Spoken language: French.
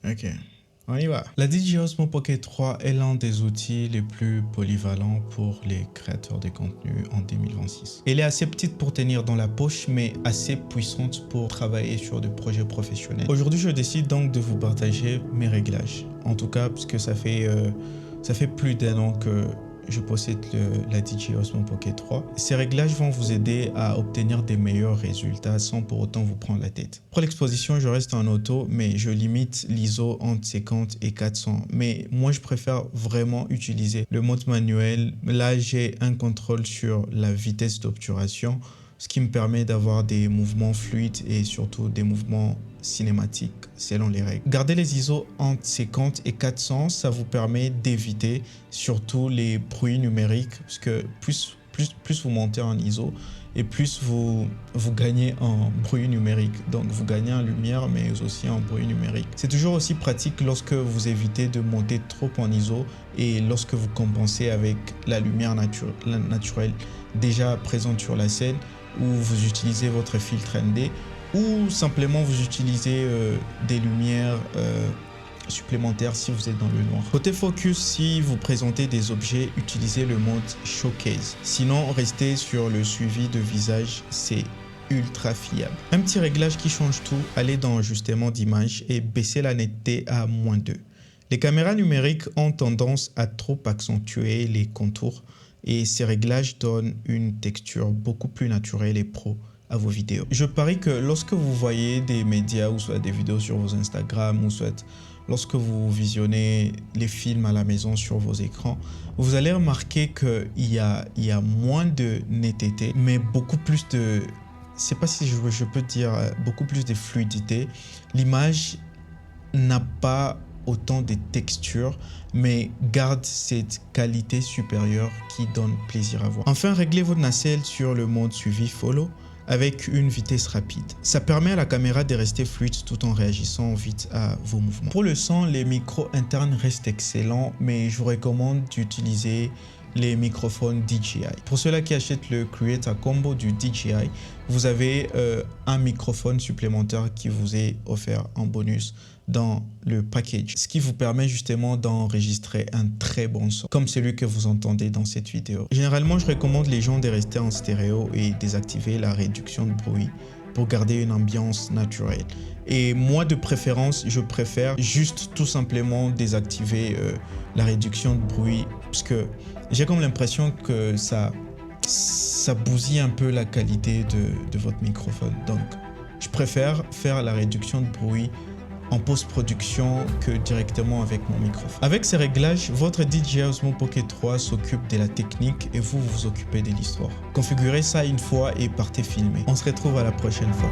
Ok, on y va. La DJI Osmo Pocket 3 est l'un des outils les plus polyvalents pour les créateurs de contenu en 2026. Elle est assez petite pour tenir dans la poche, mais assez puissante pour travailler sur des projets professionnels. Aujourd'hui, je décide donc de vous partager mes réglages. En tout cas, parce que ça fait plus d'1 an que je possède la DJI Osmo Pocket 3. Ces réglages vont vous aider à obtenir des meilleurs résultats sans pour autant vous prendre la tête. Pour l'exposition, je reste en auto, mais je limite l'ISO entre 50 et 400. Mais moi, je préfère vraiment utiliser le mode manuel. Là, j'ai un contrôle sur la vitesse d'obturation, ce qui me permet d'avoir des mouvements fluides et surtout des mouvements cinématiques selon les règles. Garder les ISO entre 50 et 400, ça vous permet d'éviter surtout les bruits numériques, parce que plus vous montez en ISO et plus vous gagnez en bruit numérique. Donc vous gagnez en lumière mais aussi en bruit numérique. C'est toujours aussi pratique lorsque vous évitez de monter trop en ISO et lorsque vous compensez avec la lumière naturelle déjà présente sur la scène, ou vous utilisez votre filtre ND, ou simplement vous utilisez des lumières supplémentaires si vous êtes dans le noir. Côté focus, si vous présentez des objets, utilisez le mode Showcase. Sinon, restez sur le suivi de visage, c'est ultra fiable. Un petit réglage qui change tout, allez dans ajustement d'image et baissez la netteté à -2. Les caméras numériques ont tendance à trop accentuer les contours et ces réglages donnent une texture beaucoup plus naturelle et pro à vos vidéos. Je parie que lorsque vous voyez des médias ou soit des vidéos sur vos Instagram ou soit lorsque vous visionnez les films à la maison sur vos écrans, vous allez remarquer qu'il y a moins de netteté, mais beaucoup plus de, je sais pas si je peux dire, beaucoup plus de fluidité. L'image n'a pas autant de textures, mais garde cette qualité supérieure qui donne plaisir à voir. Enfin, réglez votre nacelle sur le mode suivi follow avec une vitesse rapide. Ça permet à la caméra de rester fluide tout en réagissant vite à vos mouvements. Pour le son, les micros internes restent excellents, mais je vous recommande d'utiliser les microphones DJI. Pour ceux-là qui achètent le Creator Combo du DJI, vous avez un microphone supplémentaire qui vous est offert en bonus dans le package, ce qui vous permet justement d'enregistrer un très bon son, comme celui que vous entendez dans cette vidéo. Généralement, je recommande les gens de rester en stéréo et désactiver la réduction de bruit pour garder une ambiance naturelle. Et moi, de préférence, je préfère juste tout simplement désactiver la réduction de bruit, parce que j'ai comme l'impression que ça bousille un peu la qualité de votre microphone. Donc, je préfère faire la réduction de bruit en post-production que directement avec mon microphone. Avec ces réglages, votre DJI Osmo Pocket 3 s'occupe de la technique et vous vous occupez de l'histoire. Configurez ça une fois et partez filmer. On se retrouve à la prochaine fois.